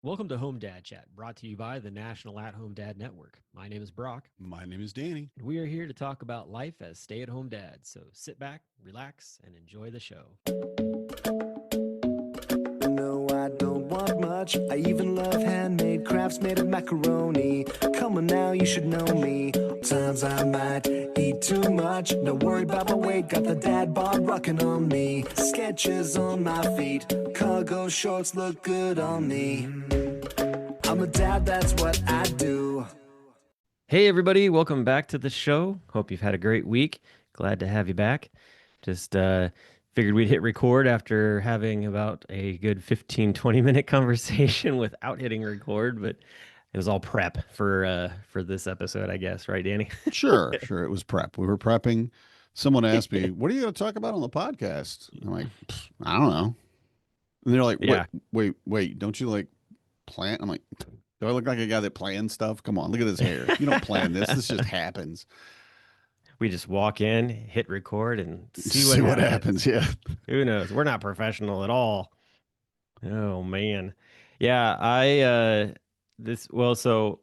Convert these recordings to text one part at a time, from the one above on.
Welcome to Home Dad Chat, brought to you by the National At-Home Dad Network. My name is Brock. My name is Danny. And we are here to talk about life as stay-at-home dads. So sit back, relax, and enjoy the show. No, I don't want much. I even love handmade crafts made of macaroni. Come on now, you should know me. Times I might eat too much. No worry about my weight. Got the dad bod rocking on me. Sketches on my feet. Cargo shorts look good on me. I'm a dad, that's what I do. Hey, everybody. Welcome back to the show. Hope you've had a great week. Glad to have you back. Just figured we'd hit record after having about a good 15-20 minute conversation without hitting record, but it was all prep for this episode, I guess. Right, Danny? Sure. It was prep. We were prepping. Someone asked me, "What are you going to talk about on the podcast?" I'm like, "I don't know." And they're like, Yeah. Wait, don't you like plan?" I'm like, "Do I look like a guy that plans stuff? Come on, look at his hair. You don't plan this. This just happens." We just walk in, hit record, and see what happens. Yeah. Who knows? We're not professional at all. Oh man. Yeah, so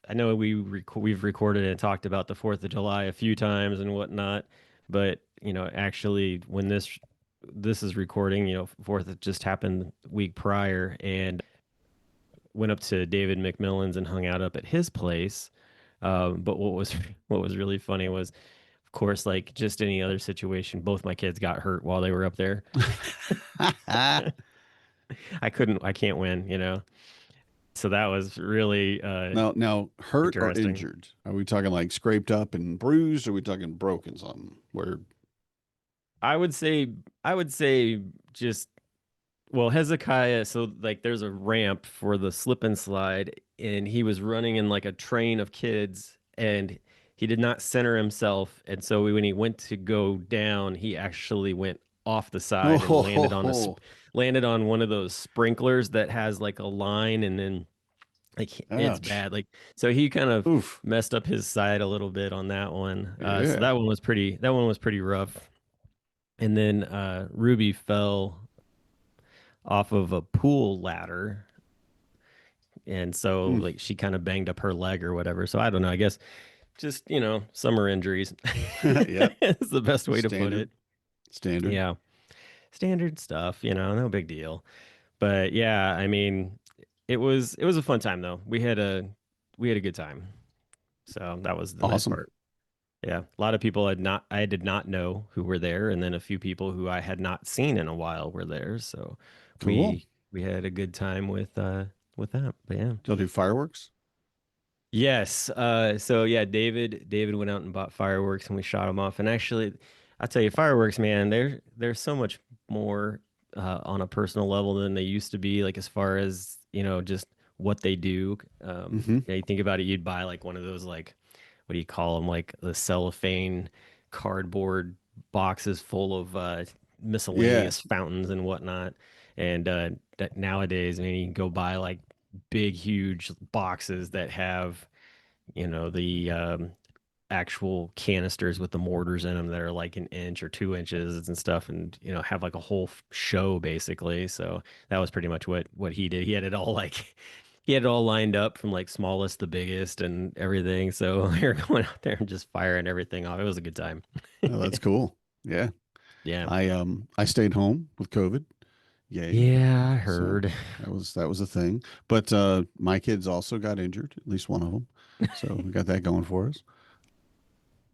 I know we've recorded and talked about the 4th of July a few times and whatnot, but actually when this is recording, 4th just happened the week prior, and went up to David McMillan's and hung out up at his place. But what was really funny was, of course, like just any other situation, both my kids got hurt while they were up there. I can't win. So that was really Now, hurt or interesting. injured? Are we talking like scraped up and bruised? Or are we talking broken something? Where? I would say just, well, Hezekiah, so like there's a ramp for the slip and slide, and he was running in like a train of kids, and he did not center himself, and so when he went to go down, he actually went off the side and Oh, landed on one of those sprinklers that has like a line, and then like it's ouch. bad. Like, so he kind of Oof. messed up his side a little bit on that one. So Yeah. that one was pretty rough. And then Ruby fell off of a pool ladder, and so Mm. like she kind of banged up her leg or whatever. So I don't know. I guess just summer injuries Yep. is the best way to put Standard. it. Standard. Yeah, standard stuff. No big deal. But yeah, I mean, it was a fun time though. We had a good time. So that was the nice Awesome. part. Yeah, a lot of people I did not know who were there, and then a few people who I had not seen in a while were there. So Cool. we had a good time with that. But yeah. Y'all do fireworks? Yes. So yeah, David went out and bought fireworks, and we shot them off. And actually, I'll tell you, fireworks, man, they're so much more on a personal level than they used to be. Like as far as just what they do. Mm-hmm. Yeah, you think about it, you'd buy like one of those, like, what do you call them? Like the cellophane cardboard boxes full of Yeah. miscellaneous fountains and whatnot. And that nowadays, I mean, you can go buy like big, huge boxes that have, the actual canisters with the mortars in them that are like an inch or 2 inches and stuff, and have like a whole show basically. So that was pretty much what he did. He had it all like he had it all lined up from like smallest to biggest and everything. So we were going out there and just firing everything off. It was a good time. Oh, that's cool. Yeah. Yeah. I stayed home with COVID. Yay. Yeah, I So heard. that was a thing. But my kids also got injured, at least one of them. So we got that going for us.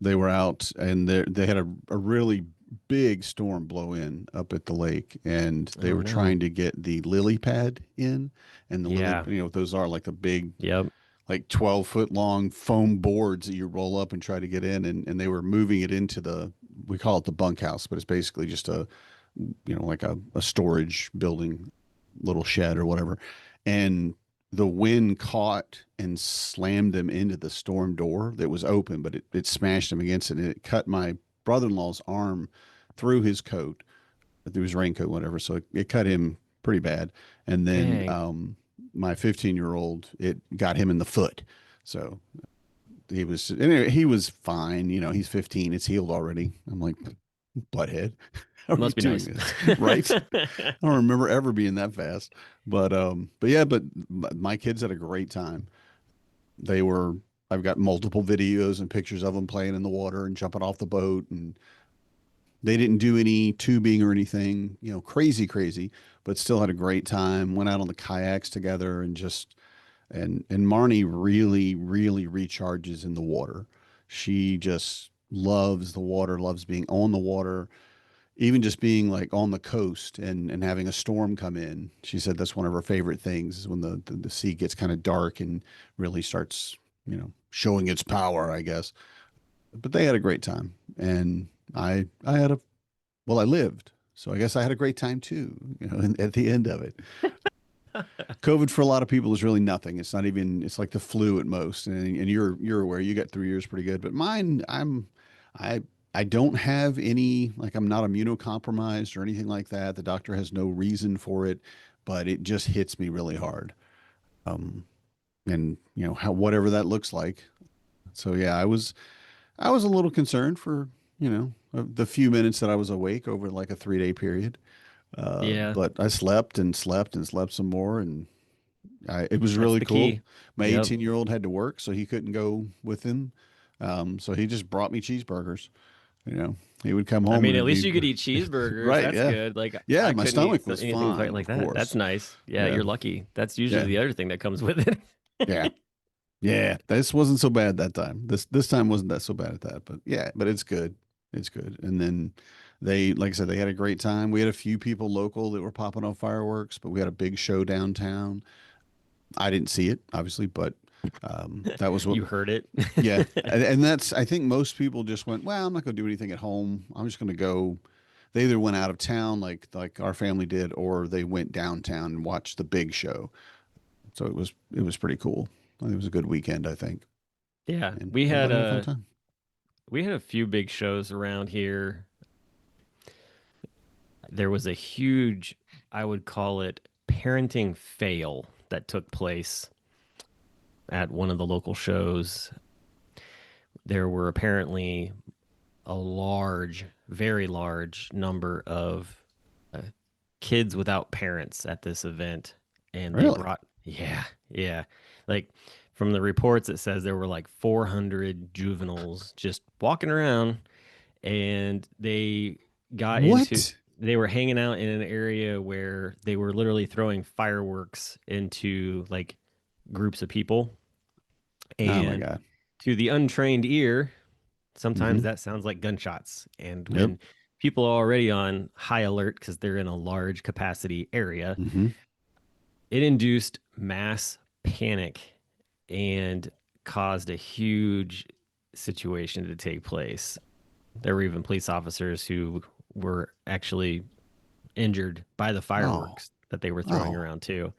They were out and they had a really big storm blow in up at the lake, and they Oh were no. trying to get the lily pad in, and the lily, Yeah. those are like the big, Yep. like 12-foot long foam boards that you roll up and try to get in, and they were moving it into we call it the bunkhouse, but it's basically just like a storage building, little shed or whatever. And the wind caught and slammed them into the storm door that was open, but it smashed them against it, and it cut my brother-in-law's arm through his coat, through his raincoat, whatever. So it cut him pretty bad. And then Dang. my 15-year-old, it got him in the foot. So anyway, he was fine. He's 15. It's healed already. I'm like, butthead. are we Must be doing nice. this? Right? I don't remember ever being that fast. But yeah, but my kids had a great time. They were, I've got multiple videos and pictures of them playing in the water and jumping off the boat. And they didn't do any tubing or anything, crazy, crazy, but still had a great time. Went out on the kayaks together and and Marnie really, really recharges in the water. She just loves the water, loves being on the water, even just being like on the coast and having a storm come in. She said that's one of her favorite things is when the sea gets kind of dark and really starts, showing its power, I guess. But they had a great time. And I had I lived. So I guess I had a great time too, at the end of it. COVID for a lot of people is really nothing. It's not even, it's like the flu at most. And you're aware you got 3 years pretty good, but mine, I, I don't have any, like I'm not immunocompromised or anything like that. The doctor has no reason for it, but it just hits me really hard. Um, and whatever that looks like. So yeah, I was a little concerned for, the few minutes that I was awake over like a 3-day period. Yeah, But I slept and slept and slept some more, and it was that's really the cool. key. My Yep. 18-year-old had to work, so he couldn't go with him. So he just brought me cheeseburgers. You know, he would come I home and mean, at it'd least be you could eat cheeseburgers. right. That's Yeah. good. Like Yeah. I My couldn't eat stomach was anything quite fine, like of that. That's course. nice. Yeah, Yeah. you're lucky. That's usually Yeah. the other thing that comes with it. Yeah. Yeah. This wasn't so bad that time. This time wasn't that so bad at that, but yeah, but it's good. It's good. And then like I said, they had a great time. We had a few people local that were popping off fireworks, but we had a big show downtown. I didn't see it, obviously, but that was what. You heard it. Yeah, and that's. I think most people just went, well, I'm not going to do anything at home. I'm just going to go. They either went out of town, like our family did, or they went downtown and watched the big show. So it was pretty cool. I think it was a good weekend, I think, Yeah, and everybody had a fun time. we had a few big shows around here. There was a huge, I would call it parenting fail that took place at one of the local shows. There were apparently a large, very large number of uh, kids without parents at this event. And they Really? brought, yeah, yeah. Like from the reports, it says there were like 400 juveniles just walking around and What? they were hanging out in an area where they were literally throwing fireworks into like groups of people. Oh my And God. to the untrained ear, sometimes Mm-hmm. that sounds like gunshots. And Yep. when people are already on high alert because they're in a large capacity area, Mm-hmm. it induced mass panic and caused a huge situation to take place. There were even police officers who were actually injured by the Oh. fireworks that they were throwing Oh. around too.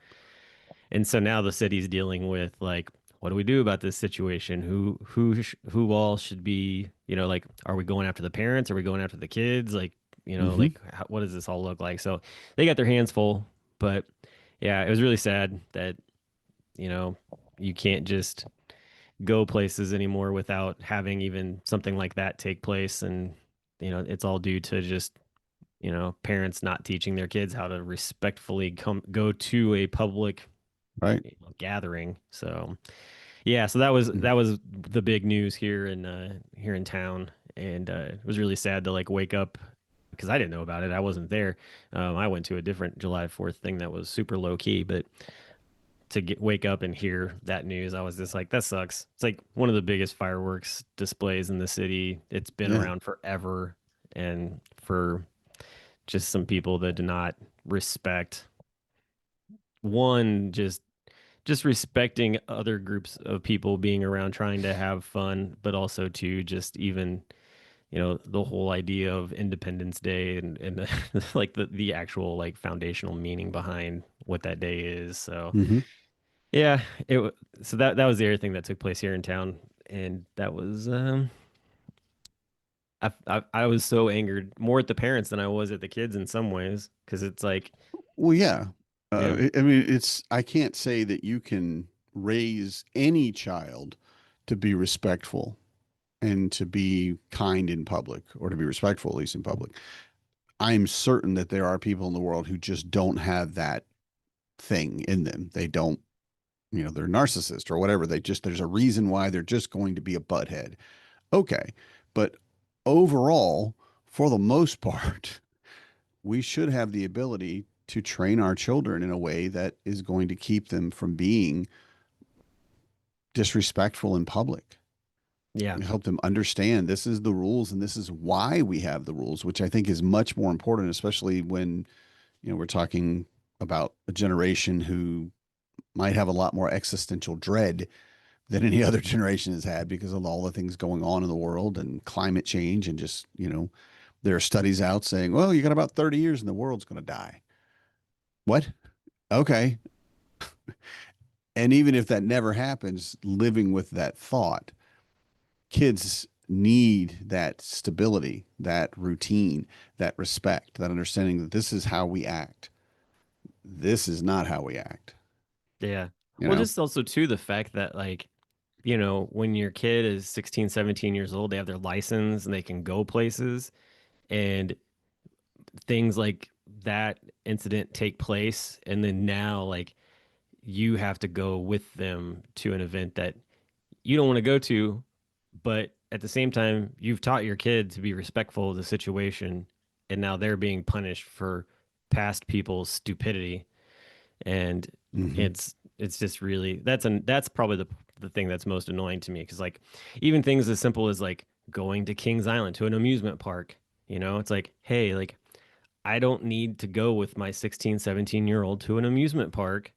And so now the city's dealing with like, what do we do about this situation? Who all should be, like, are we going after the parents? Are we going after the kids? Like, Mm-hmm. like what does this all look like? So they got their hands full, but yeah, it was really sad that, you know, you can't just go places anymore without having even something like that take place. And, it's all due to just, parents not teaching their kids how to respectfully go to a public Right. gathering. So yeah, so that was the big news here in town, and it was really sad to like wake up because I didn't know about it. I wasn't there. I went to a different July 4th thing that was super low key, but to wake up and hear that news, I was just like, that sucks. It's like one of the biggest fireworks displays in the city. It's been Yeah. around forever, and for just some people that do not respect one just respecting other groups of people being around trying to have fun, but also to just even, the whole idea of Independence Day and like the actual like foundational meaning behind what that day is. So Mm-hmm. yeah, so that was the other thing that took place here in town, and that was I was so angered more at the parents than I was at the kids in some ways because it's like, Well, yeah. yeah, I mean, I can't say that you can raise any child to be respectful and to be kind in public or to be respectful, at least in public. I'm certain that there are people in the world who just don't have that thing in them. They don't, they're narcissist or whatever. There's a reason why they're just going to be a butthead. Okay. But overall, for the most part, we should have the ability to train our children in a way that is going to keep them from being disrespectful in public. Yeah. Help them understand this is the rules and this is why we have the rules, which I think is much more important, especially when, we're talking about a generation who might have a lot more existential dread than any other generation has had because of all the things going on in the world and climate change and just, there are studies out saying, well, you got about 30 years and the world's going to die. What? Okay. And even if that never happens, living with that thought, kids need that stability, that routine, that respect, that understanding that this is how we act. This is not how we act, Yeah. you Well, know? just also too the fact that like, when your kid is 16, 17 years old, they have their license and they can go places, and things like that incident take place, and then now like you have to go with them to an event that you don't want to go to, but at the same time you've taught your kid to be respectful of the situation, and now they're being punished for past people's stupidity. And Mm-hmm. it's just really that's probably the thing that's most annoying to me, because like even things as simple as like going to Kings Island to an amusement park, it's like, hey, like I don't need to go with my 16, 17-year-old to an amusement park.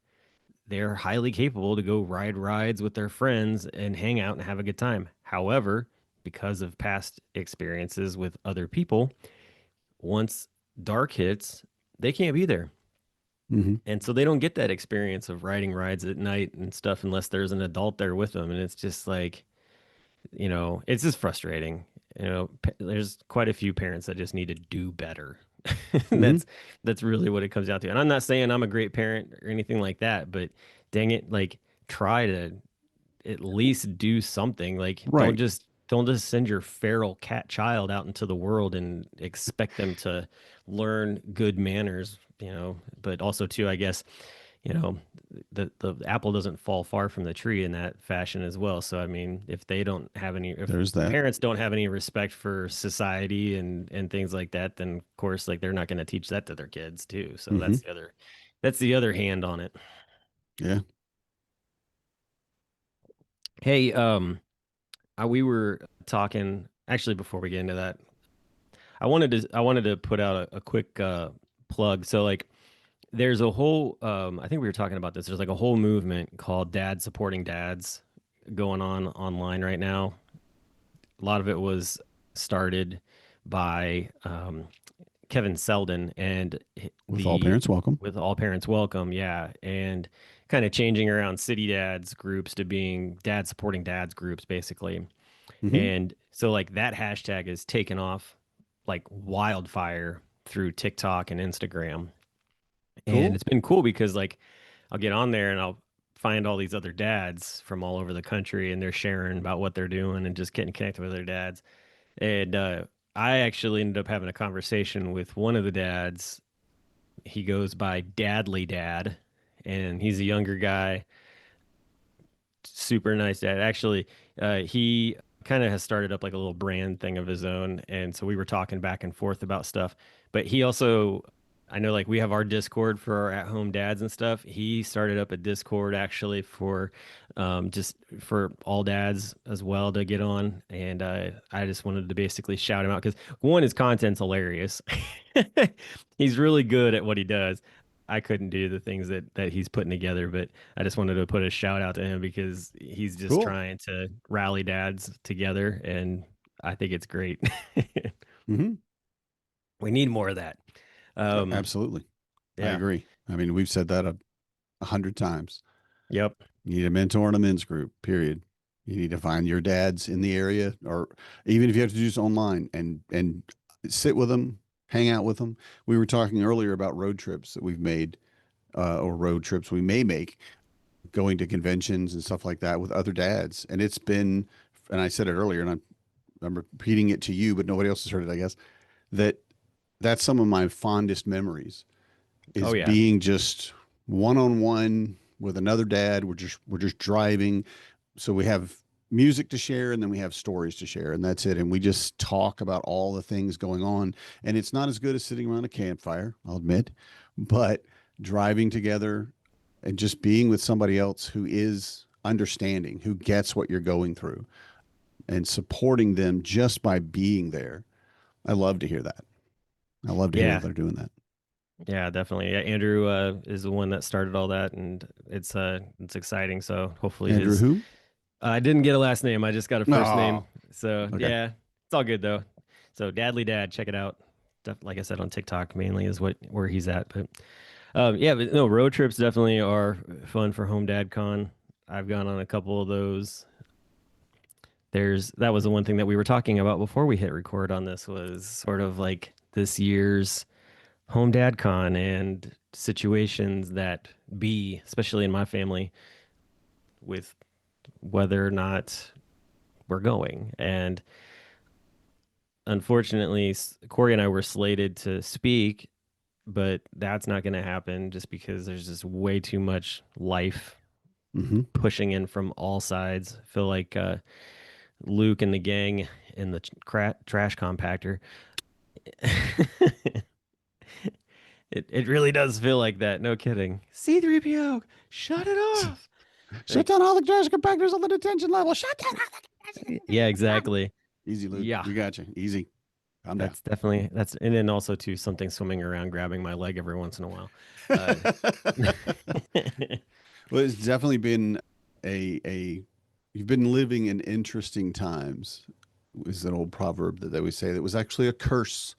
They're highly capable to go ride rides with their friends and hang out and have a good time. However, because of past experiences with other people, once dark hits, they can't be there. Mm-hmm. And so they don't get that experience of riding rides at night and stuff unless there's an adult there with them. And it's just like, it's just frustrating. There's quite a few parents that just need to do better. Mm-hmm. That's really what it comes down to. And I'm not saying I'm a great parent or anything like that, but dang it, like try to at least do something. Like Right. don't just send your feral cat child out into the world and expect them to learn good manners, but also too, I guess, you know, the apple doesn't fall far from the tree in that fashion as well. So I mean, if There's that. parents don't have any respect for society and things like that, then of course like they're not going to teach that to their kids too. So Mm-hmm. that's the other hand on it. Yeah. Hey, we were talking actually before we get into that. I wanted to put out a quick plug. So like there's a whole I think we were talking about this. There's like a whole movement called Dad Supporting Dads going on online right now. A lot of it was started by Kevin Selden and With all the parents welcome. with All Parents Welcome, yeah, and kind of changing around city dads groups to being dad supporting dads groups basically. Mm-hmm. And so like that hashtag is taken off like wildfire through TikTok and Instagram. And Cool. it's been cool because like I'll get on there and I'll find all these other dads from all over the country, and they're sharing about what they're doing and just getting connected with their dads. And I actually ended up having a conversation with one of the dads. He goes by Dadly Dad, and he's a younger guy, super nice dad. Actually, he kind of has started up like a little brand thing of his own, and so we were talking back and forth about stuff. But he also, I know, like we have our Discord for our at-home dads and stuff. He started up a Discord actually for, just for all dads as well to get on, and I just wanted to basically shout him out because one, his content's hilarious. He's really good at what he does. I couldn't do the things that he's putting together, but I just wanted to put a shout out to him because he's just Cool. trying to rally dads together, and I think it's great. Mm-hmm. We need more of that. Um, Absolutely. I yeah. agree. I mean, we've said that a hundred times. Yep. You need a mentor in a men's group, period. You need to find your dads in the area, or even if you have to do this online and sit with them, hang out with them. We were talking earlier about road trips that we've made, or road trips we may make, going to conventions and stuff like that with other dads. And it's been, and I said it earlier, and I'm repeating it to you, but nobody else has heard it, I guess, that that's some of my fondest memories Oh is yeah. being just one on one with another dad. We're just driving, so we have music to share and then we have stories to share, and that's it. And we just talk about all the things going on. And it's not as good as sitting around a campfire, I'll admit, but driving together and just being with somebody else who is understanding, who gets what you're going through, and supporting them just by being there. I love to hear that. I love to hear that Yeah. they're doing that. Yeah, definitely. Yeah, Andrew is the one that started all that, and it's exciting. So hopefully Andrew, his who? I didn't get a last name. I just got a first name. Oh, So okay. yeah, it's all good though. So Dadly Dad, check it out. Like I said on TikTok, mainly is what where he's at. But yeah, but no, road trips definitely are fun for Home Dad Con. I've gone on a couple of those. That was the one thing that we were talking about before we hit record on this was sort of like this year's Home Dad Con and situations that be, especially in my family, with whether or not we're going. And unfortunately, Corey and I were slated to speak, but that's not going to happen just because there's just way too much life Mm-hmm. pushing in from all sides. I feel like Luke and the gang in the trash compactor. It really does feel like that. No kidding. C3PO, shut it off. Shut Like, down all the trash compactors on the detention level. Shut down all the trash yeah, compactors. exactly. Easy, Luke. Yeah, We got you. Easy. Calm down. that's definitely that's and then also too something swimming around grabbing my leg every once in a while. Uh, Well, it's definitely been a you've been living in interesting times is an old proverb that they would say that was actually a curse.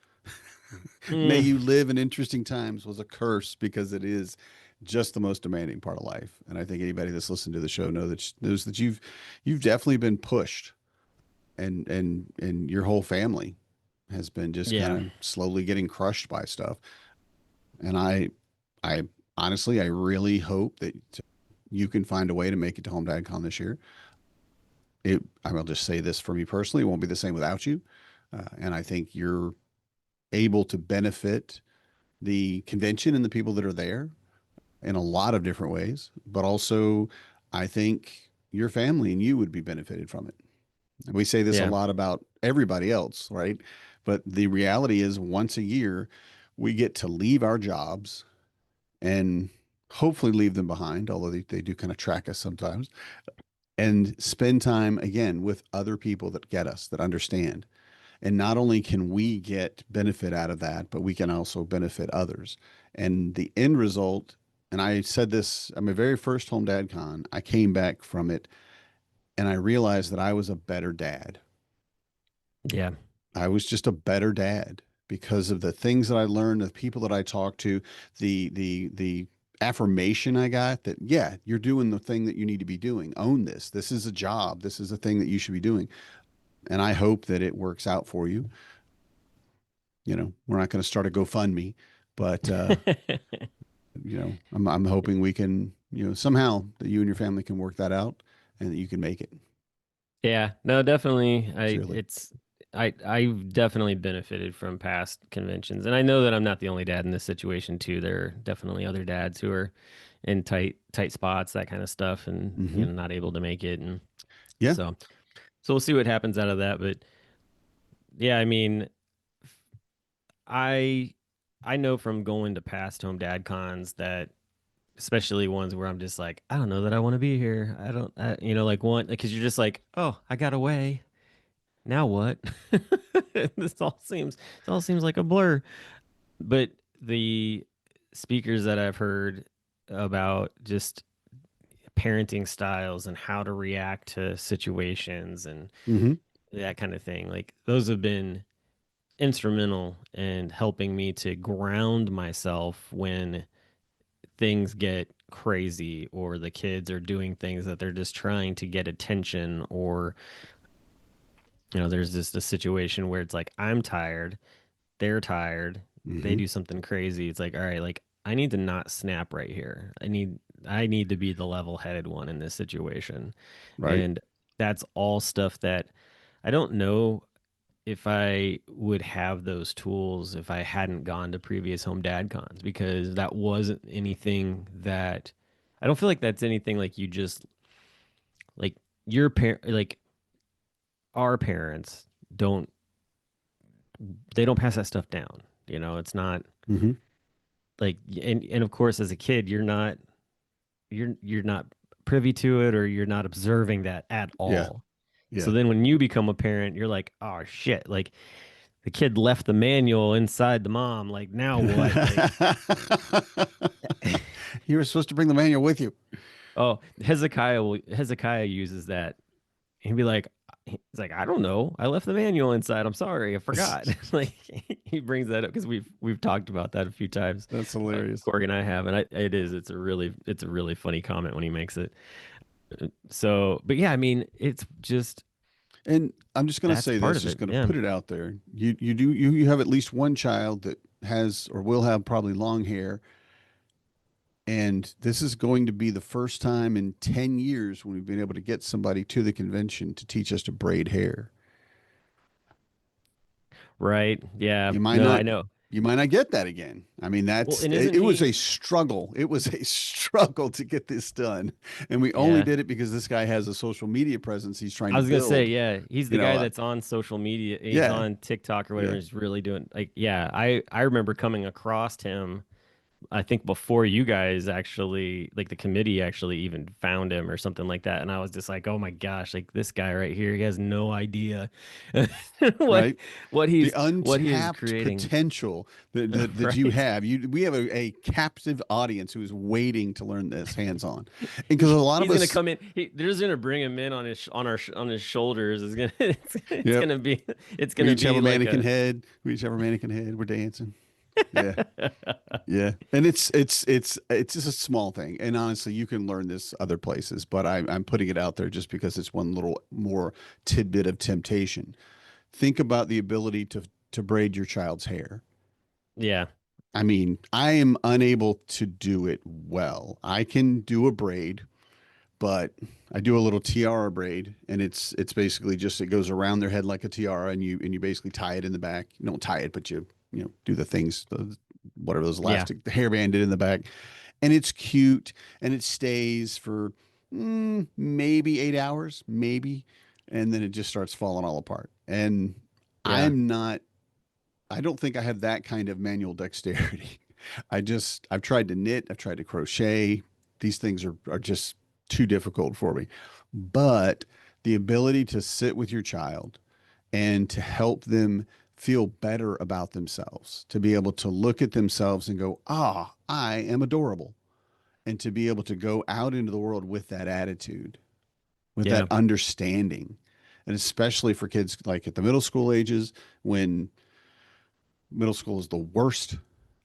May mm, you live in interesting times was a curse because it is just the most demanding part of life. And I think anybody that's listened to the show knows that you've definitely been pushed, and your whole family has been just kind yeah, of slowly getting crushed by stuff. And I honestly, I really hope that you can find a way to make it to Home Dad Con this year. I will just say this for me personally, it won't be the same without you. And I think you're able to benefit the convention and the people that are there in a lot of different ways, but also I think your family and you would be benefited from it. And we say this a yeah, lot about everybody else, right? But the reality is, once a year, we get to leave our jobs and hopefully leave them behind, although they do kind of track us sometimes, and spend time again with other people that get us, that understand. And not only can we get benefit out of that, but we can also benefit others. And the end result, and I said this at my very first Home Dad Con, I came back from it and I realized that I was a better dad. yeah, I was just a better dad because of the things that I learned, the people that I talked to, the affirmation I got that, yeah, you're doing the thing that you need to be doing. Own this. This is a job. This is a thing that you should be doing. And I hope that it works out for you. We're not going to start a GoFundMe, but I'm hoping we can, somehow that you and your family can work that out and that you can make it. yeah. No, definitely. Sincerely. I've definitely benefited from past conventions, and I know that I'm not the only dad in this situation too. There are definitely other dads who are in tight spots, that kind of stuff, and Hmm. not able to make it, and Yeah. so we'll see what happens out of that. But yeah, I mean, I I know from going to past Home Dad cons that especially ones where I'm just like, I don't know that I want to be here. I don't, like one because you're just like, oh, I got away. Now what? This all seems like a blur. But the speakers that I've heard about just parenting styles and how to react to situations and Hmm. that kind of thing, like those have been instrumental in helping me to ground myself when things get crazy or the kids are doing things that they're just trying to get attention or there's just a situation where it's like I'm tired, they're tired, they Hmm. do something crazy. It's like, all right, like I need to not snap right here. I need to be the level-headed one in this situation. Right. And that's all stuff that I don't know if I would have those tools if I hadn't gone to previous home dad cons, because that wasn't anything that I don't feel like that's anything like you just like your parent like our parents don't they don't pass that stuff down. You know, it's not Hmm. like and of course as a kid you're not privy to it or you're not observing that at Yeah. all. So Yeah. then when you become a parent, you're like, oh shit, like the kid left the manual inside the mom. Like now what? Like You were supposed to bring the manual with you. oh, Hezekiah uses that. He'd be like, he's like, I don't know. I left the manual inside. I'm sorry, I forgot. Like he brings that up because we've talked about that a few times. That's hilarious. Corey and I have, and it's a really funny comment when he makes it. So, but yeah, I mean, it's just And I'm just going to that's say part this, of just it. going to Yeah. put it out there. You have at least one child that has or will have probably long hair, and this is going to be the first time in 10 years when we've been able to get somebody to the convention to teach us to braid hair. Right. Yeah. You might No, I not know. you might not get that again. I mean, Well, that's and it, isn't it was he? a struggle. It was a struggle to get this done. And we only Yeah. did it because this guy has a social media presence he's trying I to was gonna say, build. yeah, he's You the know, guy that's on social media. He's yeah, on TikTok or whatever. yeah, He's really doing like, yeah. I remember coming across him I think before you guys actually, like the committee actually even found him or something like that. And I was just like, oh my gosh, like this guy right here, he has no idea what right. what The he is untapped creating. potential that you Right. have. We have a captive audience who is waiting to learn this hands on. And because a lot of He's gonna us, come in. They're just gonna bring him in on his on his shoulders. It's gonna it's yep, gonna be it's we gonna each have be a like mannequin a head. We each have a mannequin head. We're dancing. Yeah. Yeah, and it's just a small thing, and honestly, you can learn this other places, but I'm putting it out there just because it's one little more tidbit of temptation. Think about the ability to braid your child's hair. yeah I mean, I am unable to do it well. I can do a braid, but I do a little tiara braid, and it's basically just it goes around their head like a tiara, and you basically tie it in the back. You don't tie it, but you do the things, whatever those yeah elastic the hairband did in the back, and it's cute, and it stays for maybe 8 hours, maybe, and then it just starts falling all apart. And yeah I'm not. I don't think I have that kind of manual dexterity. I've tried to knit, I've tried to crochet. These things are just too difficult for me. But the ability to sit with your child and to help them feel better about themselves, to be able to look at themselves and go, ah, I am adorable. And to be able to go out into the world with that attitude, with that yeah understanding. And especially for kids like at the middle school ages, when middle school is the worst.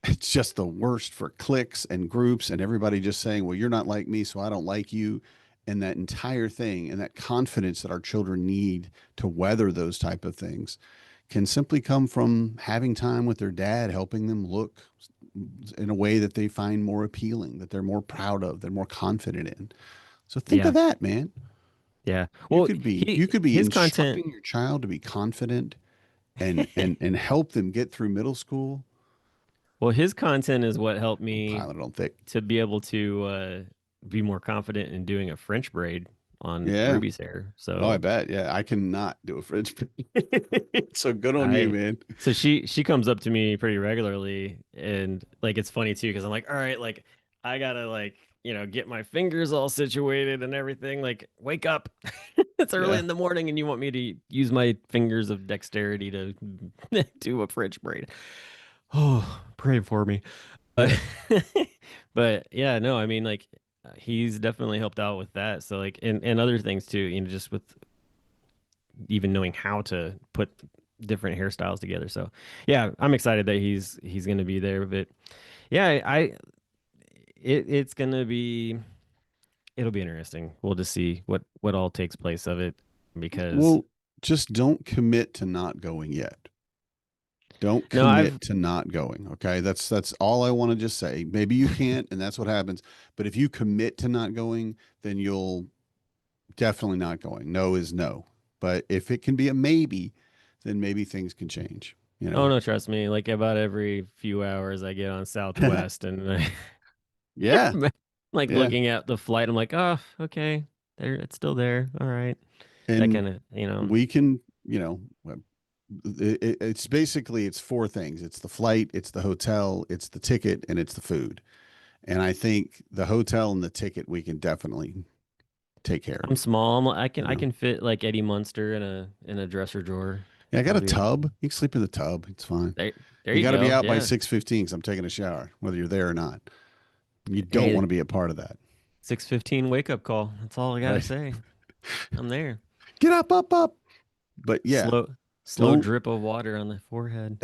It's just the worst for cliques and groups and everybody just saying, well, you're not like me, so I don't like you. And that entire thing and that confidence that our children need to weather those type of things can simply come from having time with their dad, helping them look in a way that they find more appealing, that they're more proud of, they're more confident in. So think of yeah that, man. yeah. Well, You could be his content. instructing your child to be confident and help them get through middle school. Well, his content is what helped I'm me piling it on thick. to be able to be more confident in doing a French braid on Yeah. Ruby's hair. Oh, I So bet. Yeah, I cannot do a French. So good on you, I man. so she comes up to me pretty regularly and like it's funny too because I'm like, all right, like I gotta like get my fingers all situated and everything. Like wake up, it's early Yeah. in the morning and you want me to use my fingers of dexterity to do a French braid. Oh, pray for me. Uh, Yeah. but yeah, no, I mean, like he's definitely helped out with that. So like, and other things too, just with even knowing how to put different hairstyles together. So yeah, I'm excited that he's gonna be there. But yeah, it's gonna be it'll be interesting. We'll just see what all takes place of it because Well, just don't commit to not going yet. Don't no, I've commit to not going. Okay. That's all I want to just say. Maybe you can't, and that's what happens. But if you commit to not going, then you'll definitely not going. No is no. But if it can be a maybe, then maybe things can change, you Oh know? no, trust me. Like about every few hours, I get on Southwest and Yeah. like Yeah. looking at the flight. I'm like, oh, okay, there, it's still there. All right, that And kind of, you know. we can, it's basically it's four things. It's the flight, it's the hotel, it's the ticket, and it's the food. And I think the hotel and the ticket we can definitely take care I'm of, small. you I know. can fit like Eddie Munster in a dresser drawer. Yeah, I got I'll a be tub. okay. You can sleep in the tub. It's fine. There You you got to be go. out by Yeah. 6:15 because I'm taking a shower, whether you're there or not. You don't want Hey, to be a part of that, 6:15 wake up call. That's all I gotta right? say. I'm there. Get up, up, up. But yeah, Slow don't drip of water on the forehead.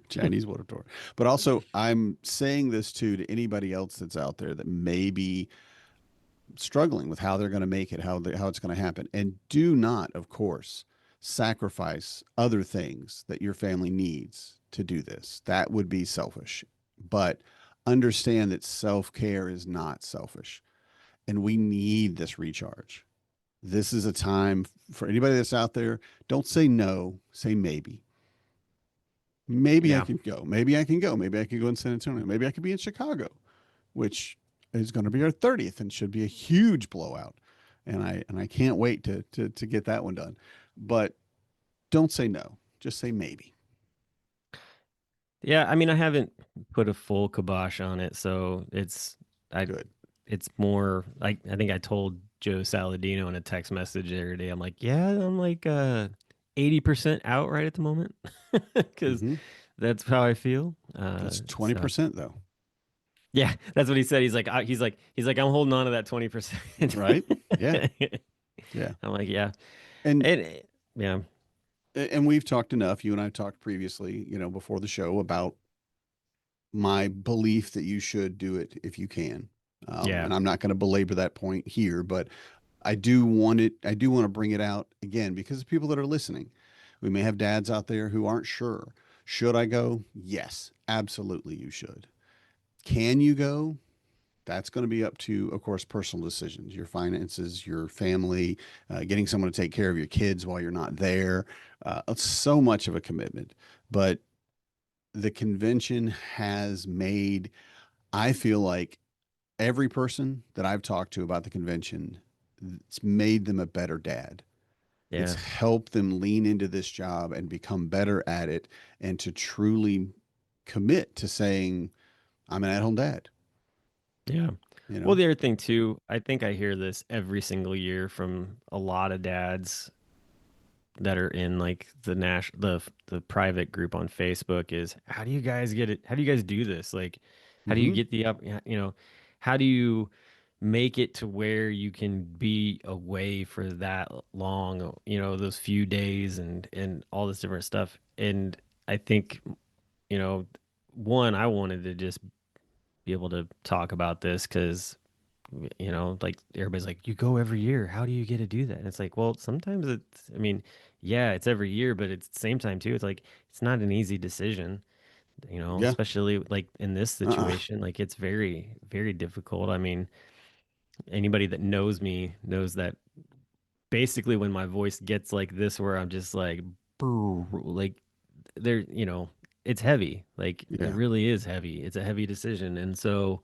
Chinese water tour. But also, I'm saying this too to anybody else that's out there that may be struggling with how they're going to make it, how it's going to happen, and do not, of course, sacrifice other things that your family needs to do this. That would be selfish. But understand that self care is not selfish, and we need this recharge. This is a time for anybody that's out there. Don't say no, say maybe. Maybe I Yeah. can go. Maybe I can go. Maybe I can go in San Antonio. Maybe I could be in Chicago, which is going to be our 30th and should be a huge blowout. And I can't wait to get that one done. But don't say no. Just say maybe. Yeah, I mean, I haven't put a full kibosh on it, so I Good. it's more like I think I told Joe Saladino in a text message the other day. I'm like, yeah, I'm like 80% out right at the moment because Mm-hmm. that's how I feel. That's So 20% though, yeah, that's what he said. He's like I'm holding on to that 20%. right? Yeah. Yeah. I'm like, yeah, And and yeah, and we've talked enough. You and I talked previously, before the show about my belief that you should do it if you can. yeah, And I'm not going to belabor that point here, but I do want it. I do want to bring it out again because of people that are listening. We may have dads out there who aren't sure. Should I go? Yes, absolutely, you should. Can you go? That's going to be up to, of course, personal decisions, your finances, your family, getting someone to take care of your kids while you're not there. It's so much of a commitment. But the convention has made, I feel like every person that I've talked to about the convention, it's made them a better dad. It's yeah, helped them lean into this job and become better at it and to truly commit to saying, I'm an at home dad, yeah. you Well, know? the other thing too, I think I hear this every single year from a lot of dads that are in like the private group on Facebook is how do you guys get it? How do you guys do this? Like, how do you Mm-hmm. get the up? You know, how do you make it to where you can be away for that long? You know, those few days and all this different stuff. And I think you know, one, I wanted to just be able to talk about this because you know, like everybody's like, you go every year. How do you get to do that? And it's like, well, sometimes it's, I mean, yeah, it's every year, but it's the same time too. It's like, it's not an easy decision, you know, Yeah. especially like in this Uh-uh. situation. Like it's very, very difficult. I mean, anybody that knows me knows that basically when my voice gets like this, where I'm just like, like there, you know, it's heavy. Like it Yeah. really is heavy. It's a heavy decision. And so,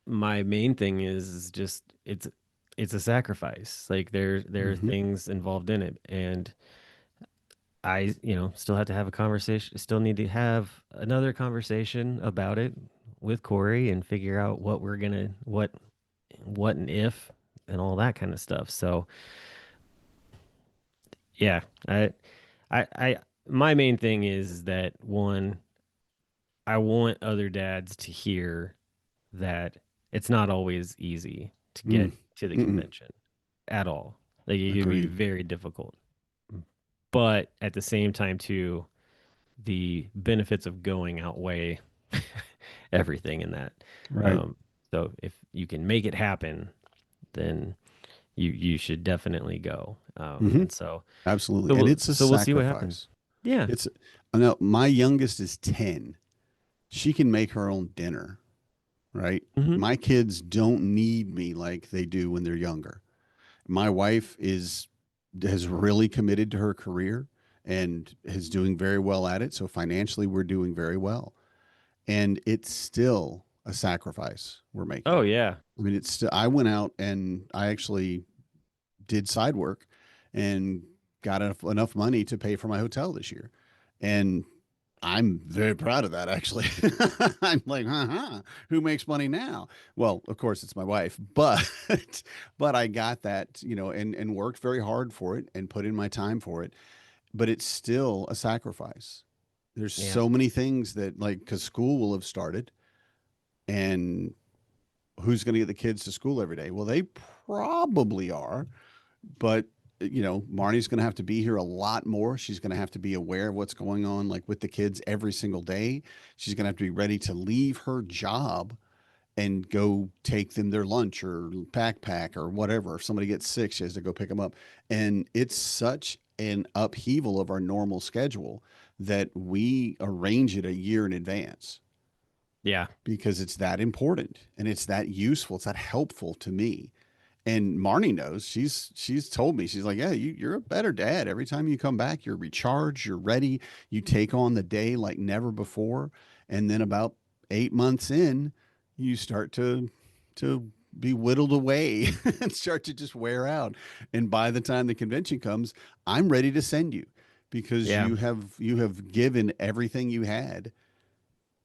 my main thing is just it's a sacrifice. Like there are Mm-hmm. things involved in it, and I you know still have to have a conversation. Still need to have another conversation about it with Corey and figure out what we're gonna what and if and all that kind of stuff. So yeah, I my main thing is that one, I want other dads to hear that it's not always easy to get Mm. to the Mm-mm. convention at all. Like it can be Agreed. very difficult. But at the same time too, the benefits of going outweigh everything in that. Right. Um, so if you can make it happen, then you should definitely go. Mm-hmm. And so Absolutely. And it's a so we'll see what happens. sacrifice. Yeah. It's, I know my youngest is 10. She can make her own dinner, right? Hmm. My kids don't need me like they do when they're younger. My wife is has really committed to her career and is doing very well at it. So financially, we're doing very well. And it's still a sacrifice we're Oh making. yeah. I mean, it's still, I went out and I actually did side work and got enough money to pay for my hotel this year. And I'm very proud of that, actually. I'm like, who makes money now? Well, of course, it's my wife, but but I got that, and worked very hard for it and put in my time for it. But it's still a sacrifice. There's Yeah. so many things that, like, because school will have started, and who's going to get the kids to school every day? Well, they probably are, but Marnie's going to have to be here a lot more. She's going to have to be aware of what's going on, like with the kids every single day. She's going to have to be ready to leave her job and go take them their lunch or pack or whatever. If somebody gets sick, she has to go pick them up. And it's such an upheaval of our normal schedule that we arrange it a year in advance Yeah. because it's that important and it's that useful. It's that helpful to me. And Marnie knows. She's told me, she's like, yeah, you're a better dad. Every time you come back, you're recharged, you're ready, you take on the day like never before. And then about 8 months in, you start to be whittled away and start to just wear out. And by the time the convention comes, I'm ready to send you because Yeah. you have given everything you had,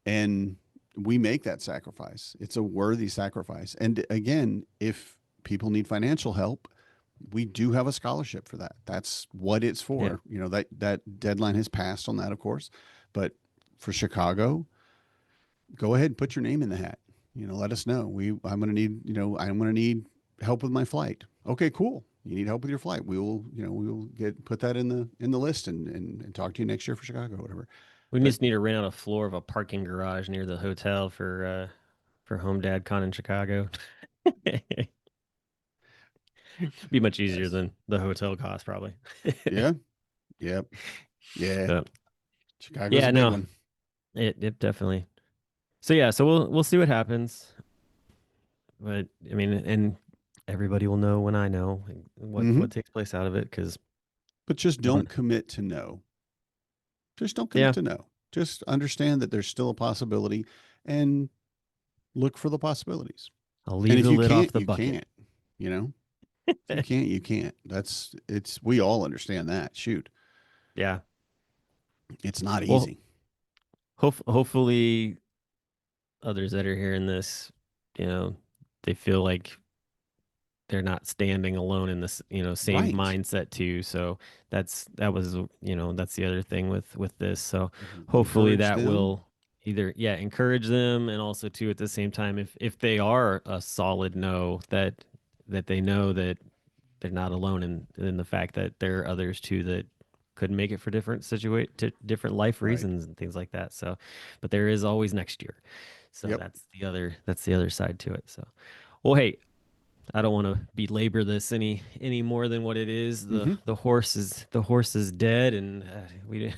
and we make that sacrifice. It's a worthy sacrifice. And again, if people need financial help, we do have a scholarship for that. That's what it's Yeah. for. That deadline has passed on that, of course. But for Chicago, go ahead and put your name in the hat. Let us know. I'm going to need help with my flight. Okay, cool. You need help with your flight. We will put that in the list and talk to you next year for Chicago or whatever. We But just need to rent out a floor of a parking garage near the hotel for HomeDadCon in Chicago. Be much easier yes. than the hotel cost, probably. Yeah. Yep. Yeah. But Chicago's a yeah, big no, one. it definitely. So yeah, so we'll see what happens. But I mean, and everybody will know when I know what Hmm. takes place out of it, because But just one, don't commit to no. Just don't commit yeah, to no. Just understand that there's still a possibility and look for the possibilities. I'll And leave if the you lid off can't, the you bucket. can't. You know, if you can't, you can't. We all understand that. Shoot, Yeah. it's not Well, easy. hopefully others that are hearing this, you know, they feel like they're not standing alone in this, same Right. mindset too. So that was, that's the other thing with this. So hopefully Encourage that them. will either, yeah, encourage them, and also too at the same time, if they are a solid no, that they know that they're not alone in the fact that there are others too that couldn't make it for different life Right. reasons and things like that. So, but there is always next year. So Yep. that's the other side to it. So, well, hey, I don't want to belabor this any more than what it is. The Hmm. the horse is dead, and we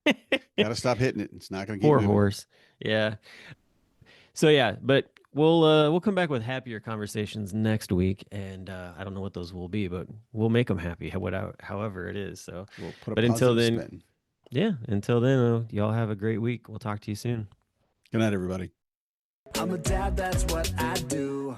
Got to stop hitting it. It's not going to keep poor moving. horse. Yeah. So yeah, but we'll come back with happier conversations next week, and I don't know what those will be, but we'll make them happy, however it is. So, We'll put a but until positive then, spin. yeah, until then, y'all have a great week. We'll talk to you soon. Good night, everybody. I'm a dad, that's what I do.